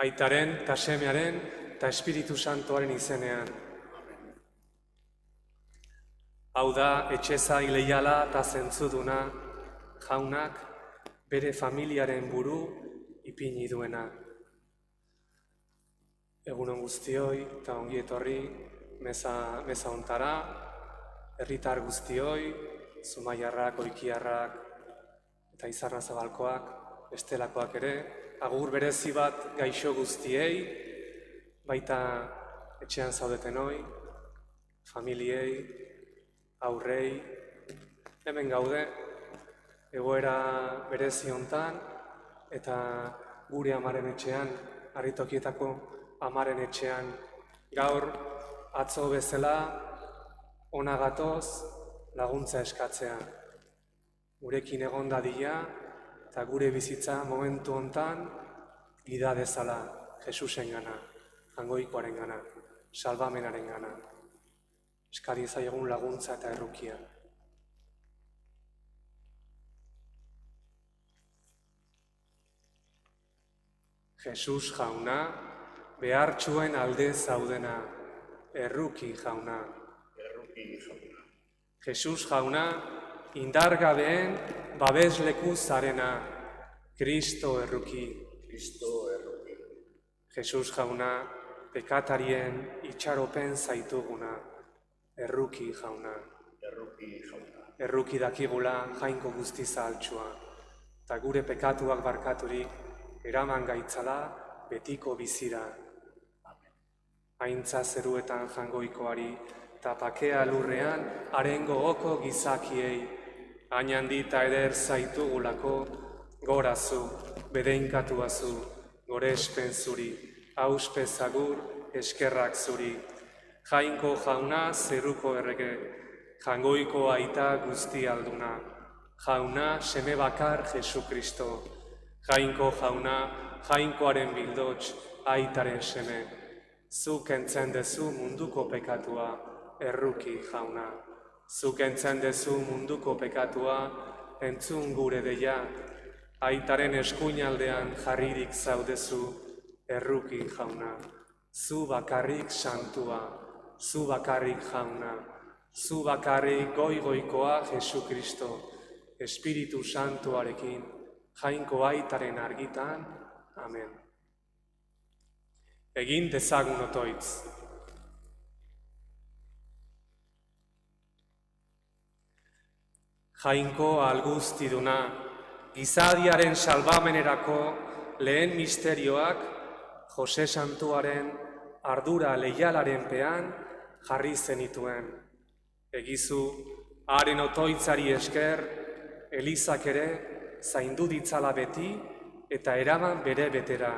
Aitaren, ta Semearen, ta Espiritu Santuaren izenean. Hau da, etxezai leiala eta zentzuduna, jaunak bere familiaren buru ipini duena. Egunon guztioi eta ongi etorri meza hontara, herritar guztioi, Zumaiarrak, Oikiarrak eta Izarra Zabalkoak, bestelakoak ere, agur berezi bat gaixo guztiei, baita etxean zaudetenoi, familiei, aurrei, hemen gaude, egoera berezi hontan, eta gure amaren etxean, Harritokietako amaren etxean, gaur atzo bezala, ona gatoz laguntza eskatzea. Gurekin egon dadila, eta gure bizitza momentu hontan, gida dezala Jesusen gana, Jangoikoaren gana, salvamenaren gana. Eskari zaiegun laguntza eta errukia. Jesus jauna, behartxuen alde zaudena, erruki jauna. Jesus jauna, indargabeen babesleku zarena, Kristo erruki. Jesus jauna, pekatarien itxaropen zaituguna, erruki jauna. Erruki dakigula jainko guzti zahaltsua, eta gure pekatuak barkaturik eraman gaitzala betiko bizira. Aintza zeruetan Jangoikoari, eta pakea lurrean haren gogoko gizakiei, hain handita eder zaitugulako, gorazu, bedeinkatuazu, gorespen zuri, auspezagur, eskerrak zuri. Jainko jauna zeruko errege, Jangoiko aita guzti alduna, jauna seme bakar Jesukristo. Jainko jauna, jainkoaren bildots, aitaren seme. Zuk entzen dezu munduko pekatua, erruki jauna. Zuk entzen dezu munduko pekatua, entzun gure deia. Aitaren eskuinaldean jarririk zaudezu, erruki jauna. Zu bakarrik santua, zu bakarrik jauna. Zu bakarrik goigoikoa Jesukristo, Espiritu Santuarekin, jainko aitaren argitan, amen. Egin dezagun otoitz. Jainko alguztiduna, gizadiaren salbamenerako lehen misterioak Jose Santuaren ardura leialaren pean jarri zenituen. Egizu, haren otoitzari esker, Elizak ere zaindu ditzala beti eta eraman bere betera.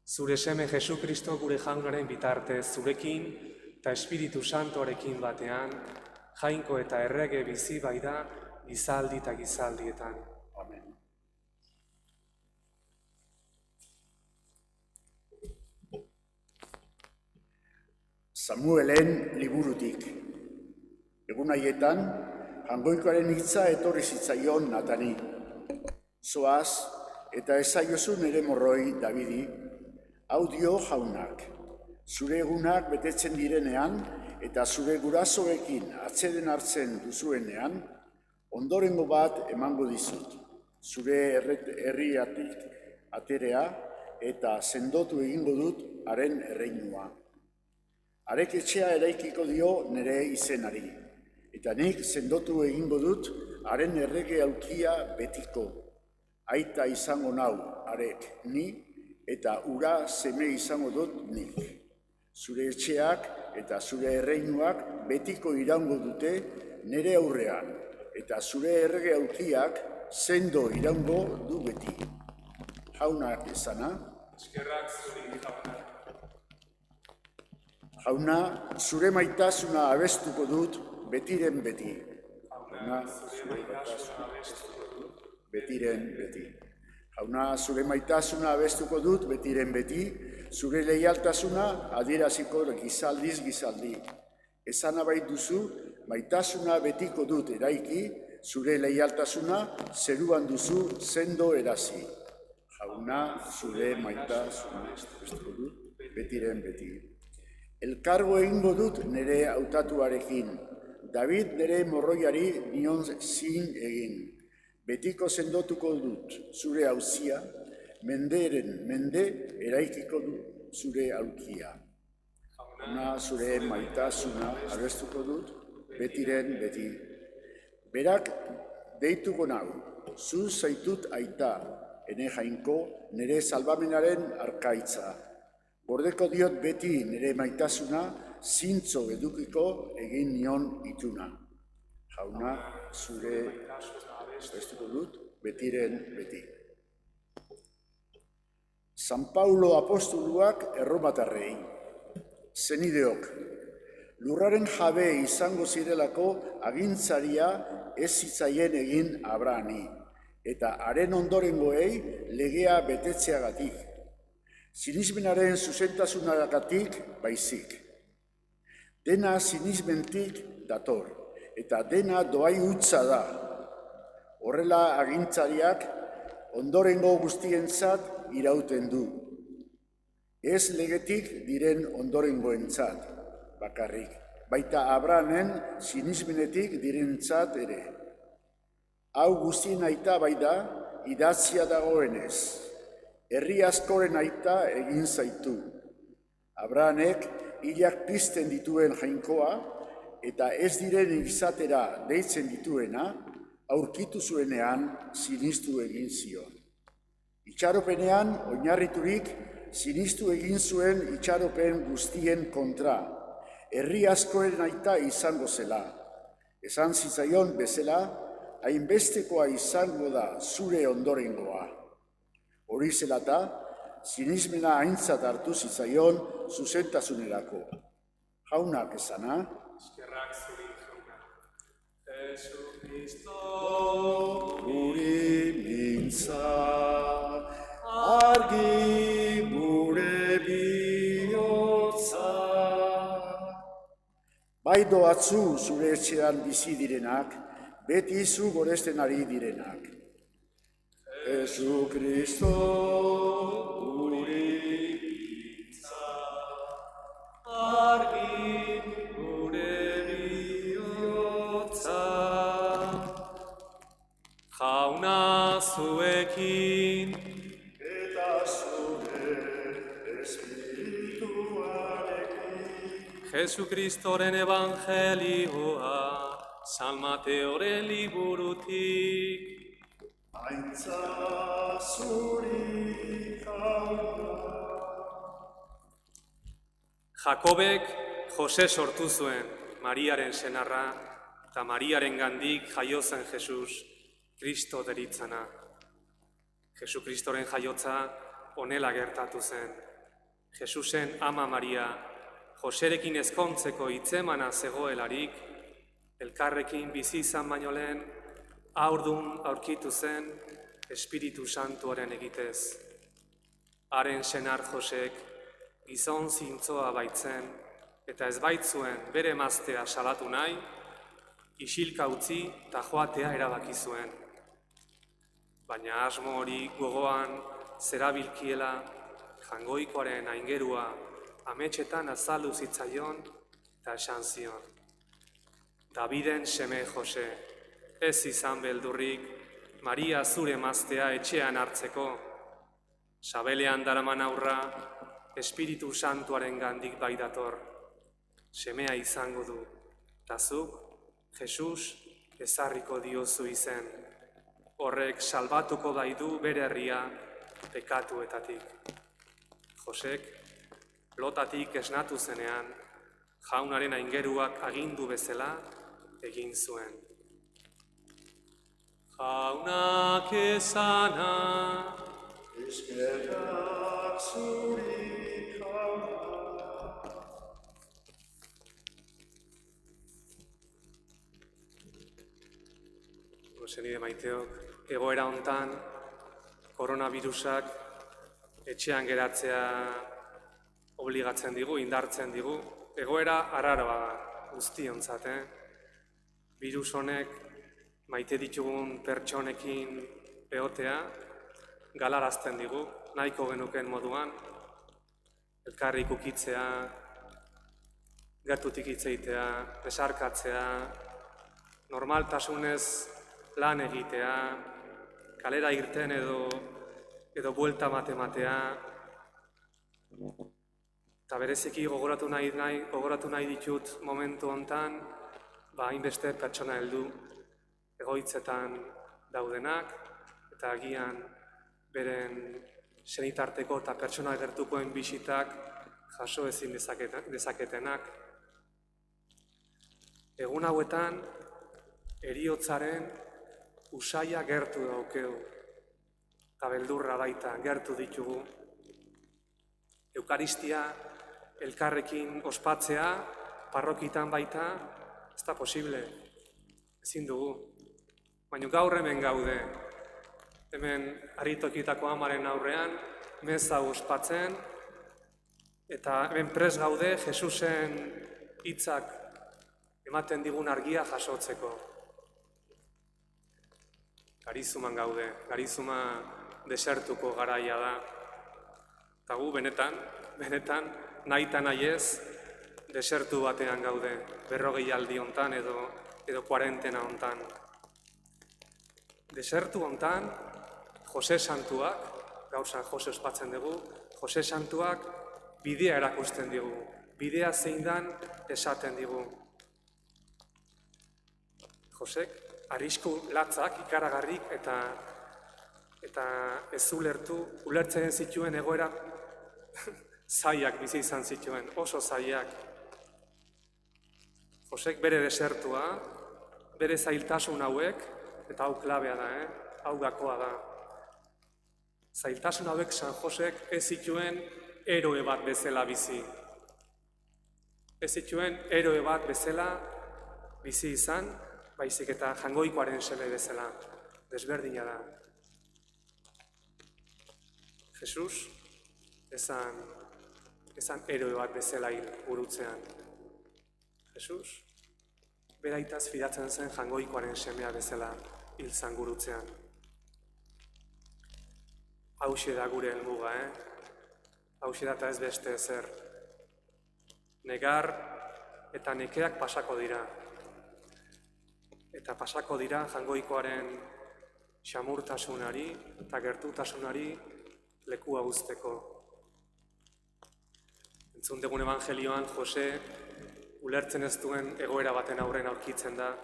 Zure seme Jesukristo gure jaunaren bitartez zurekin eta Espiritu Santuarekin batean, jainko eta errege bizi baida gizaldi eta gizaldietan. Amen. Samuelen liburutik. Egun haietan, Jangoikoaren hitza etorri zitzaion Natani. Zoaz, eta esaiozu nere morroi Davidi, hau dio jaunak. Zure egunak betetzen direnean, eta zure gurasoekin atseden hartzen duzuenean, ondorengo bat emango dizut. Zure herriatik aterea, eta sendotu egingo dut haren erreinua. Harek etxea eraikiko dio nere izenari, eta nik sendotu egingo dut haren errege aulkia betiko. Aita izango nau harek ni, eta ura seme izango dut nik. Zure etxeak eta zure erreinuak betiko iraungo dute nere aurrean, eta zure errege aulkiak sendo iraungo du beti. Jaunak esana. Eskerrak zuri jauna. Jauna, zure maitasuna abestuko dut betiren beti. Jauna, zure maitasuna abestuko dut betiren beti. Jauna, zure maitasuna abestuko dut betiren beti, zure leialtasuna adieraziko gizaldiz gizaldi. Esana bait duzu, maitasuna betiko dut eraiki, zure leialtasuna zeruan duzu sendo erazi. Jauna, Jauna, zure maitasuna abestuko dut, betiren beti. Elkargo egingo dut nire hautatuarekin, David nire morroiari nion zin egin. Betiko sendotuko dut zure auzia, menderen mende eraikiko dut zure aulkia. Jauna, zure maitasuna abestuko dut, betiren beti. Berak deituko nau, zu zaitut aita, ene jainko, nire salbamenaren arkaitza. Bordeko diot beti nire maitasuna, zintzo edukiko egin nion ituna. Jauna, zure abestuko dut, betiren beti. San Paulo apostoluak erromatarrei. Zenideok, lurraren jabe izango zirelako agintzaria ez zitzaien egin Abrahami, eta haren ondorengoei legea betetzeagatik. Sinismenaren zuzentasunagatik baizik. Dena sinismentik dator, eta dena doai hutsa da. Horrela agintzariak ondorengo guztientzat irauten du. Ez legetik diren ondorengoentzat bakarrik, baita Abrahamen sinismenetik direntzat ere. Hau guztien aita bai da, idatzia dagoenez. Herri askoren aita egin zaitu. Abrahamek hilak pizten dituen jainkoa, eta ez diren izatera deitzen dituena, aurkitu zuenean sinistu egin zion. Itxaropenean oinarriturik sinistu egin zuen itxaropen guztien kontra, herri askoren aita izango zela. Esan zitzaion bezala, hainbestekoa izango da zure ondorengoa. Hori zelata, sinismena aintzat hartu zitzaion zuzentasunerako. Jaunak esana, Eskerrak zuri, jauna. Jesucristo, guri mintza, argi gure bihotza. Bai doatzu zure etxean bizi direnak, beti zu goresten ari direnak. Jesucristo, guri mintza, argi gure bihotza. Jauna zuekin, eta zure espirituarekin. Jesucristoren evangelioa, San Mateoren liburutik. Aintza zuri jauna. Jakobek Jose sortu zuen, Mariaren senarra, eta Mariaren gandik jaio zen Jesus, Kristo deritzana. Jesukristoren jaiotza honela gertatu zen. Jesusen ama Maria, Joserekin ezkontzeko hitzemana zegoelarik, elkarrekin bizi izan baino lehen, haurdun aurkitu zen Espiritu Santuaren egitez. Haren senar Josek gizon zintzoa baitzen, eta ez baitzuen bere emaztea salatu nahi, isilka utzi eta joatea erabaki zuen. Baina asmo hori gogoan zerabilkiela, jangoikoaren aingerua ametsetan azaldu zitzaion eta esan zion. Daviden seme Jose, ez izan beldurrik, Maria zure emaztea etxean hartzeko. Sabelean daraman aurra, Espiritu Santuaren gandik bai dator. Semea izango du, eta zuk, Jesus, ezarriko diozu izen. Horrek salbatuko baidu bere herria pekatuetatik. Josek, lotatik esnatu zenean, jaunaren aingeruak agindu bezala egin zuen. Jaunak esana, Eskerrak zuri jauna. Senide maiteok, egoera hontan, koronavirusak etxean geratzea obligatzen digu, indartzen digu. Egoera arraroa da, guztiontzat, Virus honek maite ditugun pertsonekin egotea galarazten digu. nahiko genuken moduan, elkarrik ukitzea, gertutik hitz egitea, besarkatzea, normaltasunez lan egitea, kalera irten edo buelta matematea, eta bereziki gogoratu nahi ditut momentu hontan, hainbeste pertsona heldu egoitzetan daudenak, eta agian beren senitarteko eta pertsona gertukoen bisitak jaso ezin dezaketenak. Egun hauetan, heriotzaren usaia gertu daukeu, eta beldurra baita gertu ditugu. Eukaristia elkarrekin ospatzea, parrokitan baita, ez da posible, ezin dugu. Baina gaur hemen gaude, hemen Harritokitako Amaren aurrean, meza ospatzen, eta hemen prest gaude Jesusen hitzak ematen digun argia jasotzeko. Garizuman gaude, garizuma desertuko garaia da. Eta gu benetan, nahita nahiez, desertu batean gaude, 40 aldi hontan edo 40 hontan. Desertu hontan, Jose Santuak, gaur San Jose ospatzen dugu, Jose Santuak bidea erakusten digu, bidea zein dan esaten digu. Josek, arrisku latzak, ikaragarrik eta ez ulertzen zituen egoera zaiak bizi izan zituen, oso zaiak. Josek bere desertua, bere zailtasun hauek, eta hau klabea da, hau gakoa da. Zailtasun hauek San Josek ez zituen eroe bat bezala bizi. Ez zituen eroe bat bezala bizi izan, baizik eta Jangoikoaren seme bezala, desberdina da. Jesus, ezan eroe bat bezala hil gurutzean. Jesus, beraitaz fidatzen zen Jangoikoaren semea bezala hil zan gurutzean. Hauxe da gure helmuga, Hauxe da eta ez beste ezer. Negar eta nekeak pasako dira. Eta pasako dira Jangoikoaren xamurtasunari eta gertutasunari lekua uzteko. Entzun dugun evangelioan Jose ulertzen ez duen egoera baten aurren aurkitzen da.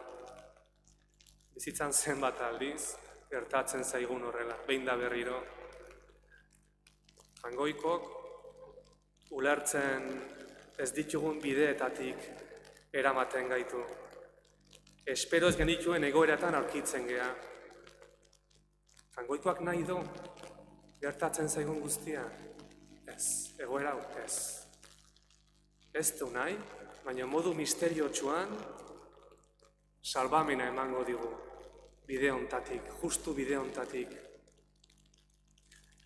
Bizitzan zenbat aldiz, gertatzen zaigun horrela, behin da berriro. Jangoikok ulertzen ez ditugun bideetatik eramaten gaitu. Espero ez genituen egoeratan aurkitzen gea. Jangoikoak nahi du, gertatzen zaigun guztia? Ez, egoera hau, ez. Ez du nahi, baina modu misteriotsuan salbamena emango digu, bide hontatik, justu bide hontatik.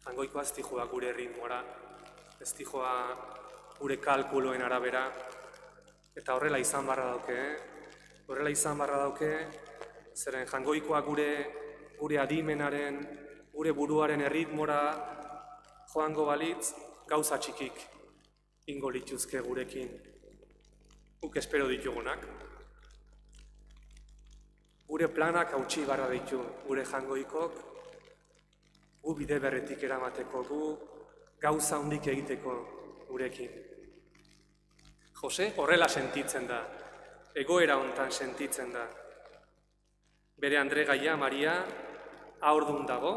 Jangoikoa ez dijoa gure ritmora, ez dijoa gure kalkuloen arabera, eta horrela izan barra dauke, Horrela izan barra dauke, zeren Jangoikoa gure adimenaren, gure buruaren erritmora joango balitz, gauza txikik ingo lituzke gurekin. Guk espero ditugunak. Gure planak hautsi barra ditu, gure Jangoikok, gu bide berretik eramateko, gu gauza hondik egiteko gurekin. Jose horrela sentitzen da. Egoera hontan sentitzen da. Bere andregaia, Maria, haurdun dago,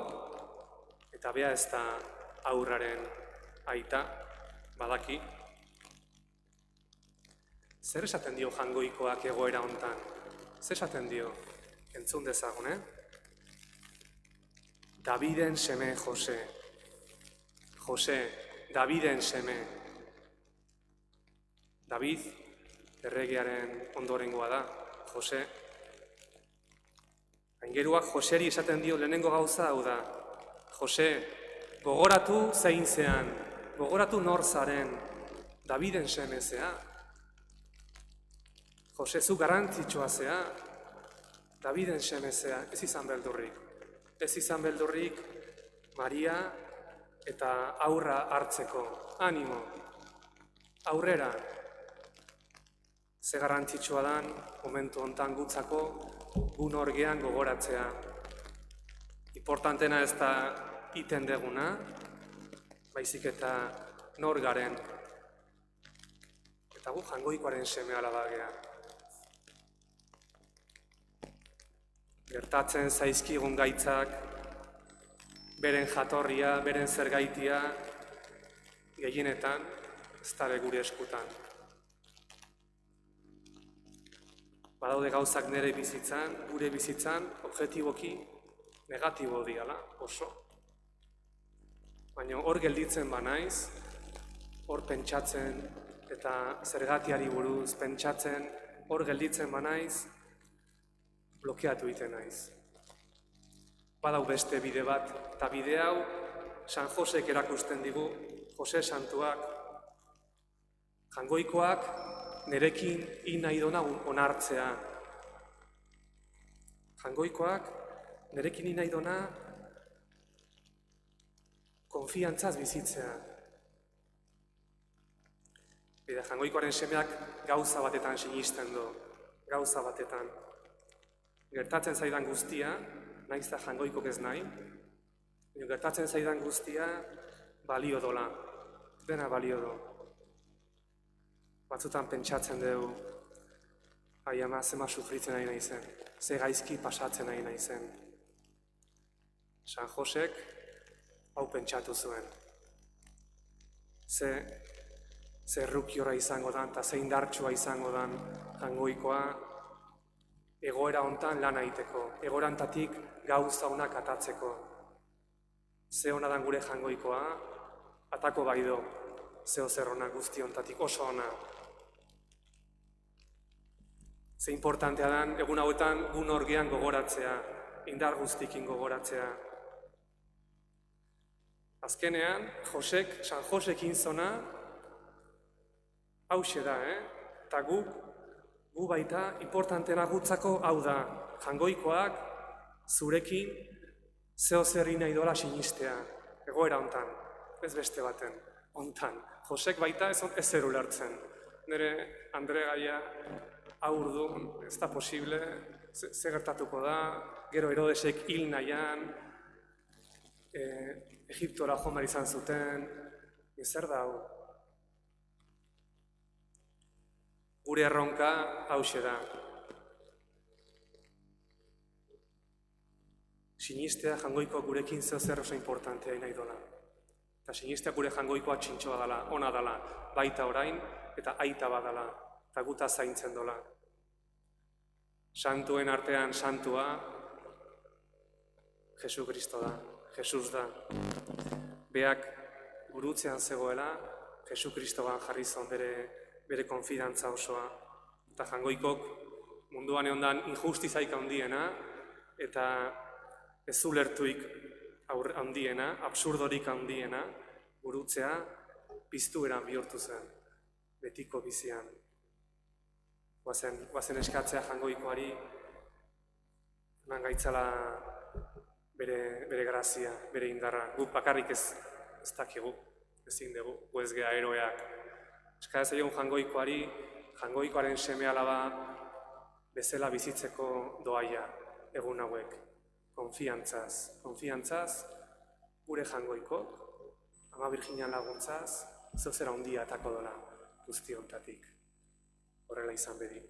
eta bea ez da haurraren aita, badaki. Zer esaten dio Jangoikoak egoera hontan? Zer esaten dio? Entzun dezagun, Daviden seme Jose. Jose, Daviden seme. David, erregearen ondorengoa da, Jose. Aingeruak Joseri esaten dio lehenengo gauza hau da. Jose, gogoratu zein zean, gogoratu nor zaren, Daviden seme zea. Jose, zu garrantzitsua zea, Daviden seme zea, ez izan beldurrik. Ez izan beldurrik Maria eta aurra hartzeko. Animo, aurrera. Ze garrantzitsua dan, momentu hontan gutzako, gun orgean gogoratzea. Importantena ez da iten deguna, baizik eta nor garen. Eta gu Jaungoikoaren seme alaba gea. Gertatzen zaizkigun gaitzak, beren jatorria, beren zergaitia, gehienetan ez dabe gure eskutan. Badaude gauzak nire bizitzan, gure bizitzan, objektiboki negatibo diala, oso. Baina hor gelditzen banaiz, hor pentsatzen eta zergatiari buruz pentsatzen, hor gelditzen banaiz, blokeatu egiten naiz. Badau beste bide bat, eta bide hau San Josek erakusten digu, Jose Santuak, Jaungoikoak nerekin hil nahi dona onartzea. Jaungoikoak nerekin hil nahi dona konfiantzaz bizitzea. Bide, Jaungoikoaren semeak gauza batetan sinisten du, gauza batetan. Gertatzen zaidan guztia, nahiz da Jaungoikok ez nahi, gertatzen zaidan guztia balio dola, dena balio do. Batzutan pentsatzen dugu, ai ama, zema sufritzen nahi naizen, ze gaizki pasatzen nahi naizen. San Josek hau pentsatu zuen. Ze errukiora izango dan, eta ze indartsua izango dan Jaungoikoa, egoera hontan lan egiteko, egoerantatik gauza honak atatzeko. Ze hona dan gure Jaungoikoa, atako bai do, zeo zer hona guzti hontatik, oso hona. Ze importantea dan, egun hauetan gun orgean gogoratzea, indar guztikin gogoratzea. Azkenean, San Josekin zona, hauxe da, Eta gu baita, importantena gutzako hau da, Jaungoikoak zurekin zeo zerri nahi dola sinistea, egoera hontan, ez beste baten, hontan. Josek baita ez zer ulertzen. Nire Andre gaia aur du, ez da posible, ze gertatuko da, gero Herodesek hil nahian, Egiptora joan behar izan zuten, zer da hau? Gure erronka hauxe da. Sinistea Jaungoikoa gurekin zeo zer oso importantea nahi dola. Eta sinistea gure Jaungoikoa txintxoa dala, ona dala, baita orain eta aita badala, eta guta zaintzen dola. Santuen artean santua, Jesu Kristo da, Jesus da. Beak burutzean zegoela, Jesu Kristoan jarri zon bere konfidantza osoa. Eta Jaungoikok munduan egon injustizaik handiena, eta ez ulertuik handiena, absurdorik handiena, burutzea piztueran bihurtu zen, betiko bizian. Guazen eskatzea Jaungoikoari, eman gaitzala bere grazia, bere indarra. Guk bakarrik ez dakigu, ezin dugu, gu ez gea eroeak. Eskatzea egon Jaungoikoari, Jaungoikoaren seme alaba bezala bizitzeko doaia egun hauek. Konfiantzaz, gure Jaungoikok, Ama Birjina laguntzaz, zeu zera handia atako dola guzti hontatik. Horrela izan bedi.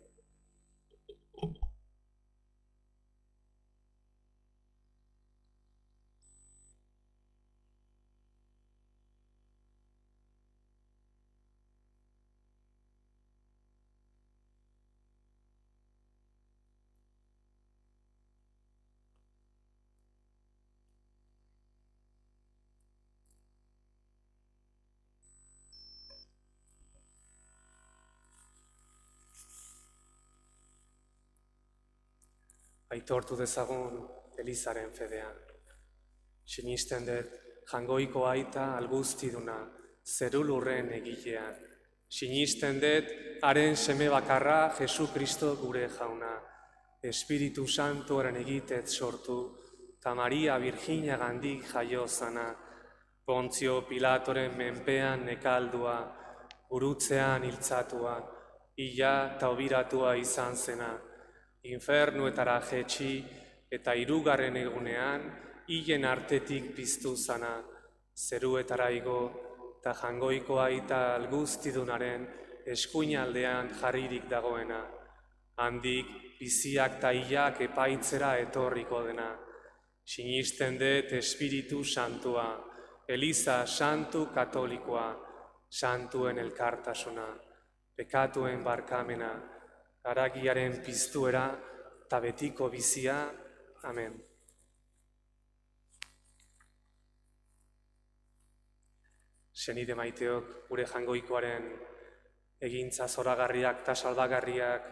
Aitortu dezagun Elizaren fedea. Sinisten dut Jaungoiko aita alguztiduna, zerulurren egilea. Sinisten dut haren seme bakarra Jesu Kristo gure Jauna. Espiritu Santuaren egitet sortu, eta Maria Birjina gandik jaio zana. Pontzio Pilatoren menpean nekaldua, gurutzean hiltzatua, hila eta obiratua izan zena, infernuetara jetxi eta hirugarren egunean, hilen artetik piztu zana, zeruetara igo eta jangoikoa eta alguztidunaren eskuinaldean jarririk dagoena, handik biziak eta hilak epaitzera etorriko dena. Sinisten dut Espiritu Santua, Eliza Santu Katolikoa, santuen elkartasuna, pekatuen barkamena, haragiaren piztuera eta betiko bizia. Amen. Senide maiteok, gure jangoikoaren egintza zoragarriak eta salbagarriak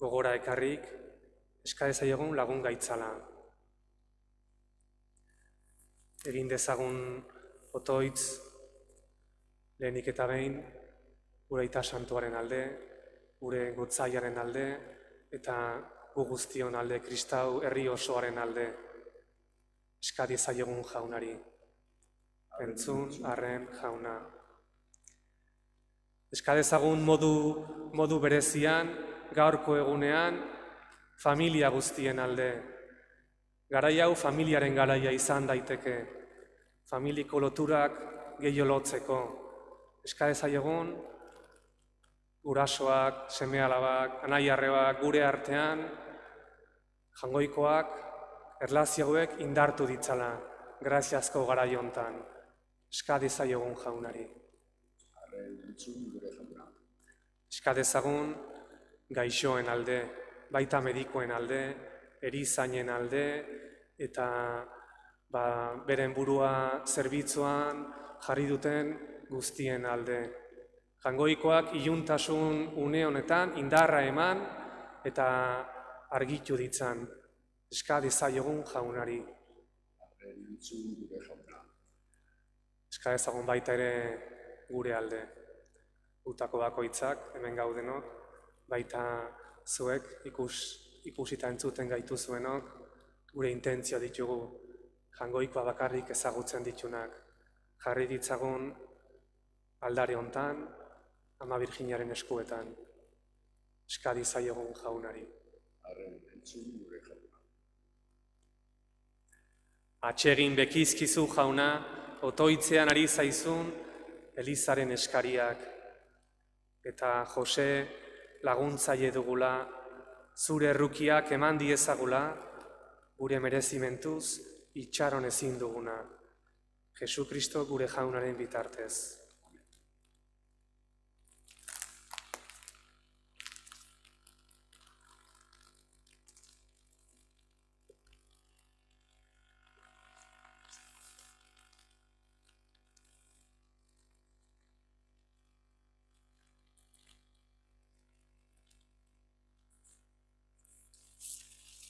gogora ekarrik, eska dezaiegun lagun gaitzala. Egin dezagun otoitz, lehenik eta behin, gure Aita Santuaren alde, gure gotzaiaren alde, eta gu guztion alde, kristau herri osoaren alde, eska dezaiegun jaunari. Entzun, arren jauna. Eska dezagun modu berezian, gaurko egunean, familia guztien alde. Garai hau familiaren garaia izan daiteke, familiko loturak gehiago lotzeko. Eska dezaiegun, gurasoak, seme-alabak, anai-arrebak gure artean, jangoikoak, erlazioek indartu ditzala, graziazko garai hontan. Eska dezaiegun jaunari. Eska dezagun gaixoen alde, baita medikoen alde, erizainen alde, eta beren burua zerbitzuan jarri duten guztien alde. Jangoikoak iluntasun une honetan indarra eman eta argitu ditzan. Eska dezaiegun jaunari. Eska dezagun baita ere gure alde. Utako bakoitzak, hemen gaudenok, baita zuek ikusita entzuten gaitu zuenok, gure intentzio ditugu, jangoikoa bakarrik ezagutzen ditunak, jarri ditzagun aldare hontan, Ama Birjinaren eskuetan, eska dezaiegun jaunari. Atsegin bekizkizu jauna, otoitzean ari zaizun Elizaren eskariak, eta Jose laguntzaile dugula, zure errukiak eman diezagula, gure merezimentuz itxaron ezin duguna. Jesu Kristo gure jaunaren bitartez.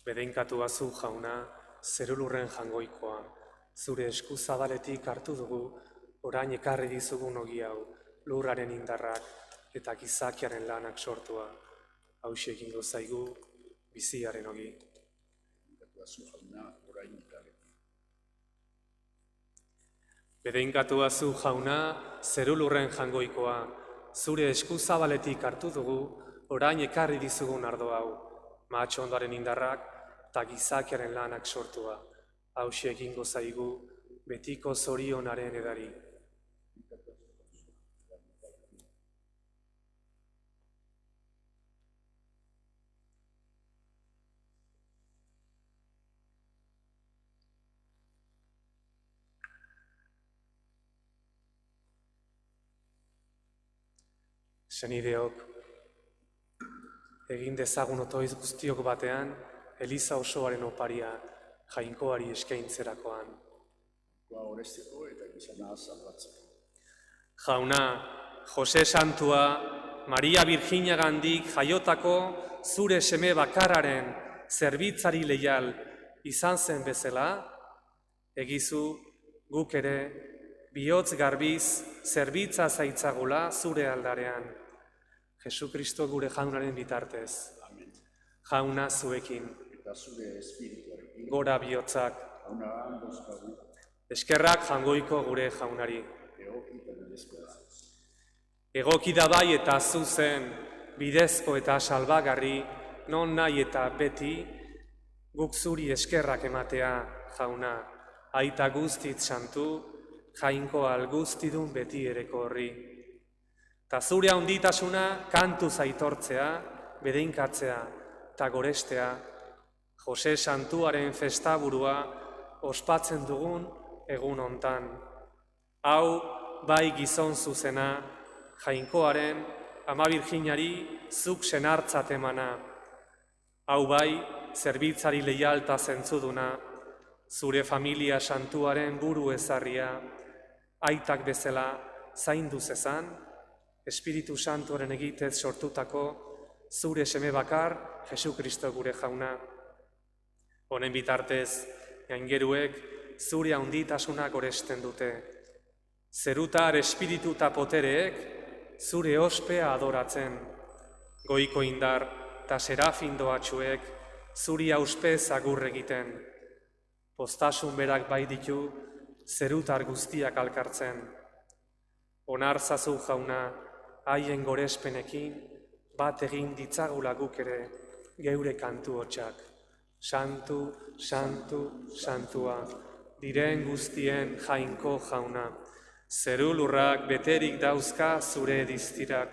Bedeinkatu bazu jauna, zerulurren jangoikoa, zure esku zabaletik hartu dugu, orain ekarri dizugun ogi hau, lurraren indarrak eta gizakiaren lanak sortua. Hauxe egingo zaigu, biziaren ogi. Bedeinkatu bazu jauna, zerulurren jangoikoa, zure esku zabaletik hartu dugu, orain ekarri dizugun ardo hau, mahatxo ondoaren indarrak eta gizakiaren lanak sortua. Hauxe egingo zaigu, betiko zorionaren edari. Senideok, egin dezagun otoiz guztiok batean, Eliza osoaren oparia jainkoari eskaintzerakoan. Jauna, Jose Santua, Maria Birjinagandik jaiotako zure seme bakarraren zerbitzari leial izan zen bezala, egizu guk ere bihotz garbiz zerbitza zaitzagula zure aldarean. Jesu Kristo gure jaunaren bitartez. Jauna zuekin. Gora bihotzak. Eskerrak Jangoiko gure jaunari. Egoki da bai eta zuzen, bidezko eta salbagarri, non nahi eta beti, guk zuri eskerrak ematea, jauna, aita guztit santu, jainko alguztidun beti ereko horri. Ta zure handitasuna kantu aitortzea, bedeinkatzea eta gorestea, Jose Santuaren festaburua ospatzen dugun egun hontan. Hau bai gizon zuzena, jainkoaren Ama Birjinari zuk senartzat emana. Hau bai zerbitzari leialta zentzuduna, zure familia santuaren buru ezarria, aitak bezala zaindu zezan, Espiritu Santuaren egitez sortutako zure seme bakar, Jesu Kristo gure jauna. Honen bitartez, gaingeruek zure handitasuna goresten dute. Zerutar espiritu eta potereek zure ospea adoratzen. Goiko indar eta serafin doatxuek zuri auspez agur egiten. Postasun berak bai ditu zerutar guztiak alkartzen. Onartzazu jauna, haien gorespenekin bat egin ditzagula guk ere geure kantu hotsak. Santu, santu, santua, diren guztien jainko jauna. Zeru lurrak beterik dauzka zure diztirak,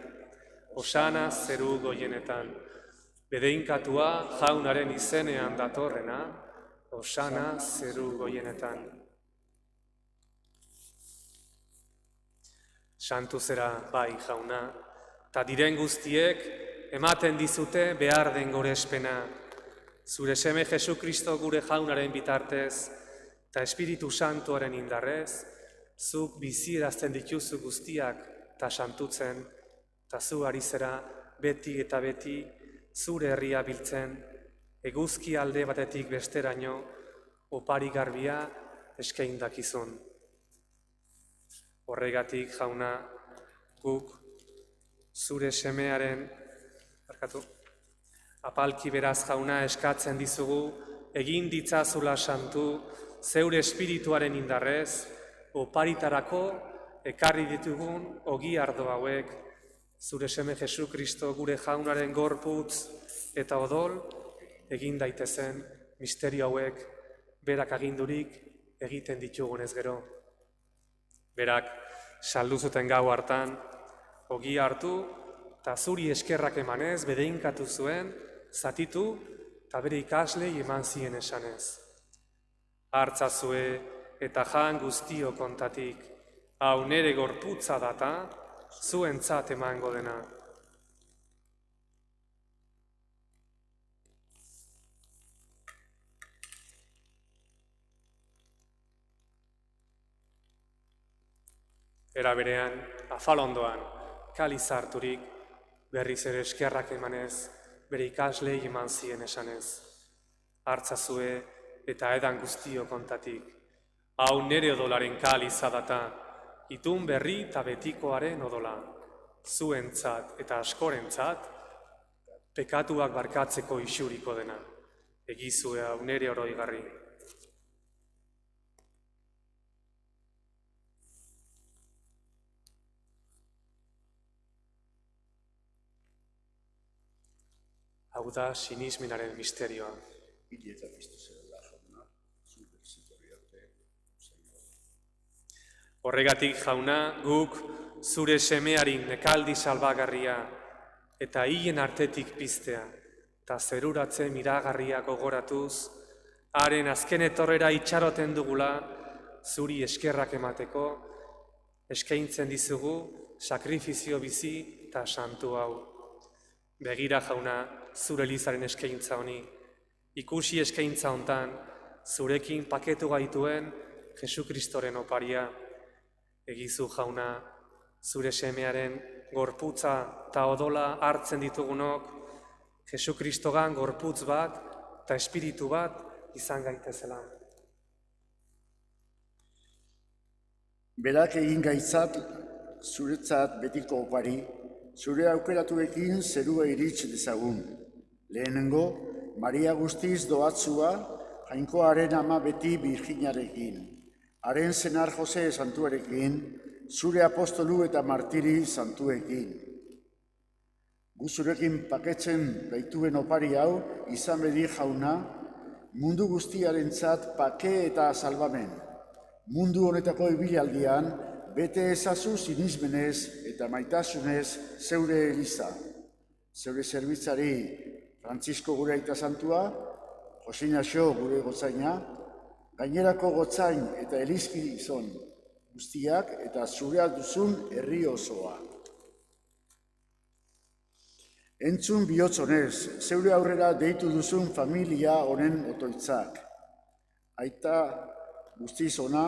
osana zeru goienetan. Bedeinkatua jaunaren izenean datorrena, osana zeru goienetan. Santu zera bai jauna, ta diren guztiek ematen dizute behar den gorespena. Zure seme Jesu Kristo gure jaunaren bitartez, eta Espiritu Santuaren indarrez, zuk bizierazten dituzu guztiak eta santutzen, eta zu ari zera beti eta beti zure herria biltzen, eguzki alde batetik besteraino, opari garbia eskain dakizun. Horregatik jauna, guk zure semearen, apalki beraz jauna eskatzen dizugu, egin ditzazula santu, zeure espirituaren indarrez, oparitarako ekarri ditugun ogi ardo hauek, zure seme Jesu Kristo gure jaunaren gorputz eta odol, egin daitezen misterio hauek, berak agindurik egiten ditugunez gero. Berak saldu zuten gau hartan, ogi hartu, eta zuri eskerrak emanez, bedeinkatu zuen, zatitu, eta bere ikaslei eman zien esanez. Hartzazue eta jan guztio kontatik, hau nere gorputza data, zuentzat emango dena. Era berean, afalondoan, kaliz harturik, berriz ere eskerrak emanez, bere ikaslei eman zien esanez. Hartzazue eta edan guztio kontatik, hau nere odolaren kaliza data, itun berri eta betikoaren odola, zuentzat eta askorentzat, pekatuak barkatzeko isuriko dena, egizue hau nere oroigarri. Hau da sinismenaren misterioa. Horregatik jauna, guk zure semearin nekaldi salbagarria eta hien artetik piztea, eta zeruratze miragarria gogoratuz, haren azken etorrera itxaroten dugula, zuri eskerrak emateko, eskaintzen dizugu sakrifizio bizi eta santu hau. Begira jauna, zure Elizaren eskaintza honi, ikusi eskaintza hontan, zurekin paketu gaituen Jesu Kristoren oparia. Egizu jauna, zure semearen gorputza eta odola hartzen ditugunok, Jesu Kristogan gorputz bat eta espiritu bat izan gaitezela. Berak egin gaitzat, zuretzat betiko opari, zure aukeratuekin zerua irits dezagun. Lehenengo, Maria guztiz doatzua, jainkoaren ama beti Birjinarekin. haren senar Jose santuarekin, zure apostolu eta martiri santuekin. Gu zurekin paketzen gaituen opari hau, izan bedi jauna, mundu guztiarentzat pake eta salbamen. Mundu honetako ibilaldian, bete ezazu sinismenez eta maitasunez zeure eliza. Zeure zerbitzari Frantzisko gure aita santua, Jose Ignacio gure gotzaina, gainerako gotzain eta elizki izon guztiak eta zurea duzun herri osoa. Entzun bihotzonez, zeure aurrera deitu duzun familia honen otoitzak. Aita guztiz ona,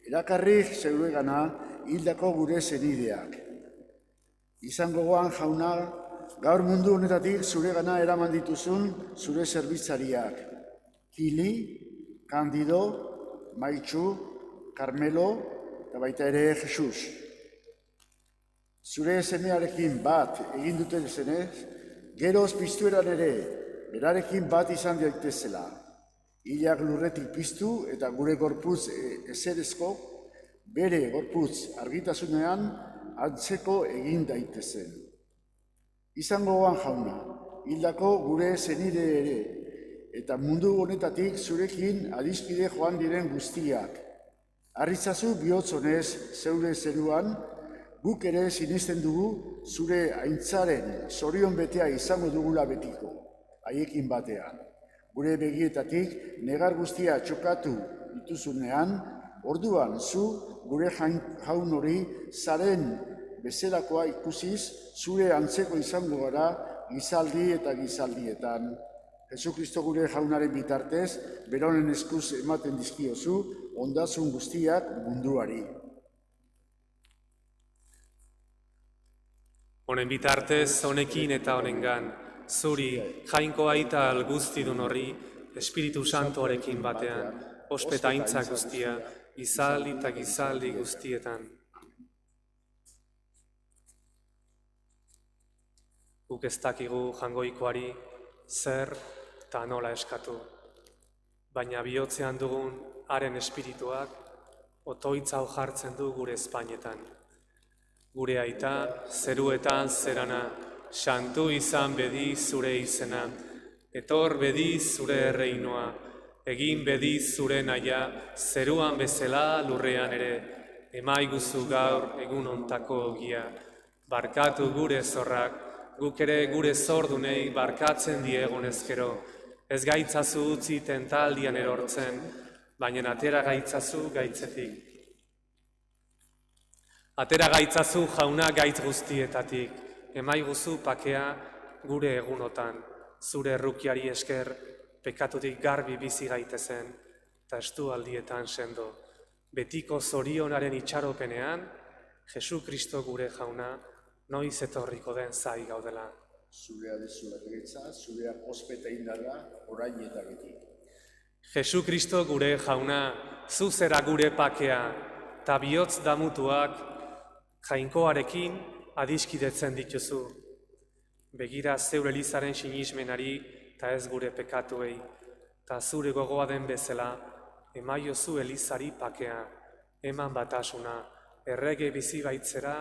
erakarrik zeuregana hildako gure zenideak. Izan gogoan jauna, gaur mundu honetatik zuregana eraman dituzun zure zerbitzariak. Kili, Kandido, Maitxu, Carmelo eta baita ere Jesus. Zure semearekin bat egin duten zenez, geroz piztueran ere, berarekin bat izan daitezela. Hilak lurretik piztu eta gure gorputz ezerezko, bere gorputz argitasunean antzeko egin daitezen. Izan gogoan jauna, hildako gure zenide ere, eta mundu honetatik zurekin adiskide joan diren guztiak. Harritzazu bihotzonez zeure zeruan, guk ere sinisten dugu zure aintzaren zorion betea izango dugula betiko, haiekin batean. Gure begietatik negar guztia txokatu dituzunean, orduan zu gure jaun hori zaren bezalakoa ikusiz zure antzeko izango gara gizaldi eta gizaldietan. Jesukristo gure jaunaren bitartez, beronen eskuz ematen dizkiozu, ondasun guztiak munduari. Honen bitartez, honekin eta honengan, zuri, jainko aita guztidun horri, Espiritu Santoarekin batean, ospetaintza guztia, gizaldi eta gizaldi guztietan. Guk ez dakigu jangoikoari zer eta nola eskatu, baina bihotzean dugun haren espirituak otoitza hau jartzen du gure espainetan. Gure aita, zeruetan zerana, santu izan bedi zure izena, etor bedi zure erreinoa, egin bedi zure naia, zeruan bezala lurrean ere, emaiguzu gaur egun ontako ogia, barkatu gure zorrak, guk ere gure zordunei barkatzen diegon ezkero, ez gaitzazu utzi tentaldian erortzen, baina atera gaitzazu gaitzetik. Atera gaitzazu jauna gaitz guztietatik, emaiguzu pakea gure egunotan, zure errukiari esker pekatutik garbi bizi gaitezen, eta estu aldietan sendo. Betiko zorionaren itxaropenean, Jesu Kristo gure jauna, noiz etorriko den zai gaudela. Zurea dezu ergetza, zurea ospeta indarra, orain eta beti. Jesu Kristo gure jauna, zu zera gure pakea, eta bihotz damutuak, jainkoarekin adiskidetzen dituzu. Begira zeure elizaren sinismenari eta ez gure pekatuei, eta zure gogoa den bezala, emaiozu elizari pakea, eman batasuna, errege bizi baitzera,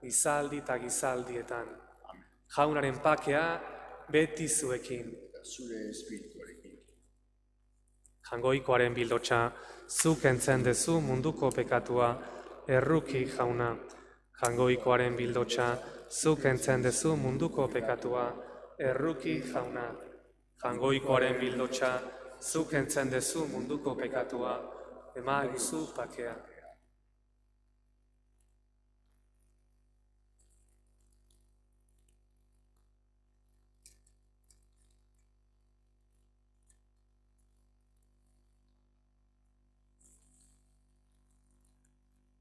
gizaldi eta gizaldietan. Jaunaren pakea beti zuekin. Zure espirituarekin. Jangoikoaren bildotxa, zuk entzen dezu munduko pekatua, erruki jauna. Jangoikoaren bildotxa, zuk entzen dezu munduko pekatua, erruki jauna. Jangoikoaren bildotxa, zuk entzen dezu munduko pekatua, emaiguzu pakea.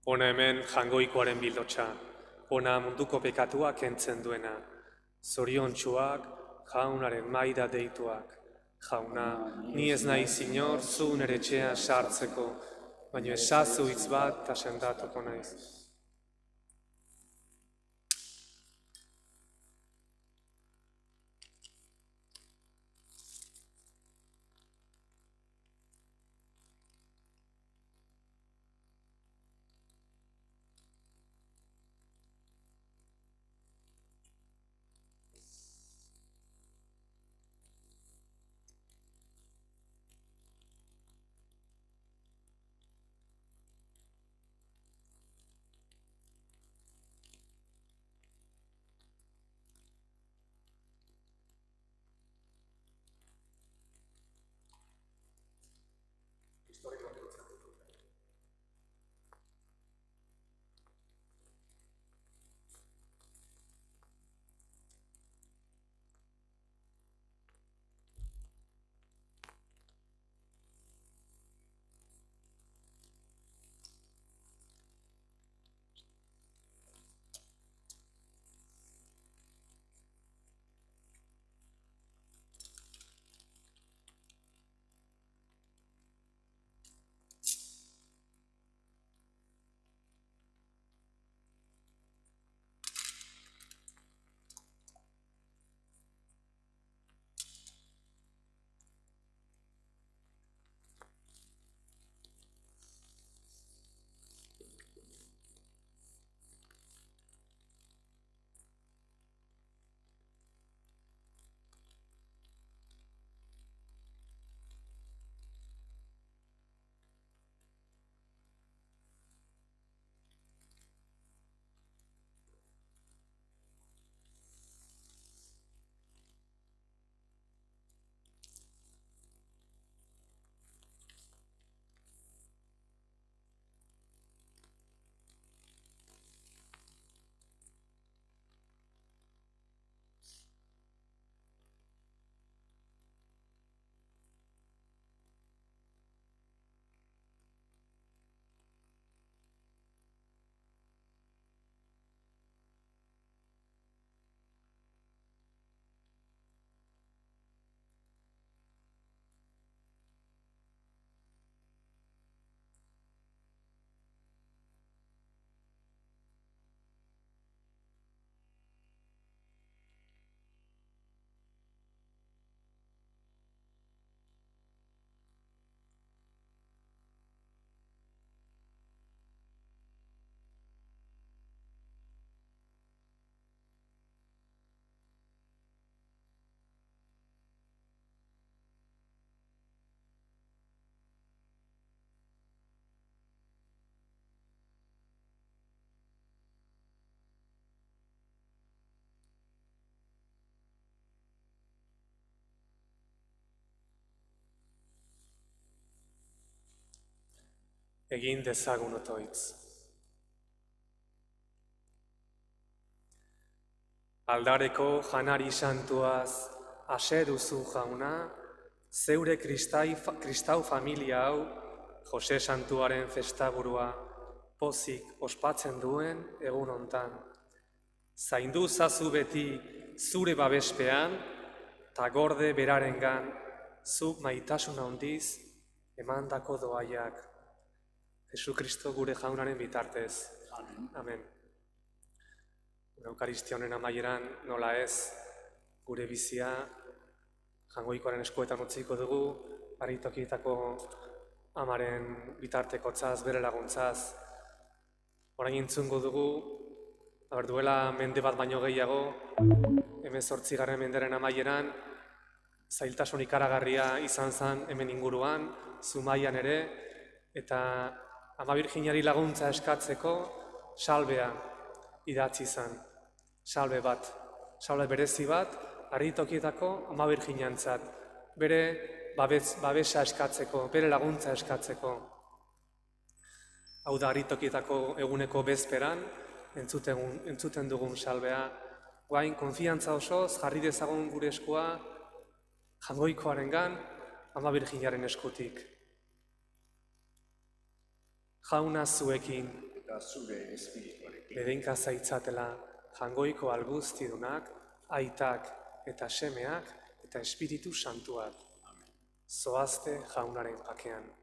Hona hemen jangoikoaren bildotxa, hona munduko pekatua kentzen duena. Zoriontsuak, jaunaren maida deituak. Jauna, ni ez nahi zinor zu nere etxean sartzeko, baina esazu hitz bat eta sendatuko naiz. egin dezagun otoitz. Aldareko janari santuaz ase duzu jauna, zeure kristau familia hau, Jose Santuaren festaburua, pozik ospatzen duen egun hontan. Zaindu zazu beti zure babespean, ta gorde berarengan, zuk maitasun handiz emandako doaiak. Jesukristo gure jaunaren bitartez. Amen. Eukaristia honen amaieran nola ez, gure bizia Jangoikoaren eskuetan utziko dugu, Aritokietako amaren bitartekotzaz, bere laguntzaz. Orain entzungo dugu, duela mende bat baino gehiago, 18. menderen amaieran, zailtasun ikaragarria izan zen hemen inguruan, Zumaian ere, eta Ama Birjinari laguntza eskatzeko salbea idatzi zen. Salbe bat, salbe berezi bat, Aritokietako Ama Birjinantzat, bere babesa eskatzeko, bere laguntza eskatzeko. Hau da Aritokietako eguneko bezperan, entzuten dugun salbea, guain konfiantza osoz jarri dezagun gure eskua Jangoikoarengan, Ama Birjinaren eskutik. Jauna zuekin, eta zure espirituarekin. bedenka zaitzatela Jangoiko alguztidunak, aitak eta semeak eta espiritu santuak. Zoazte jaunaren pakean.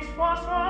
sposo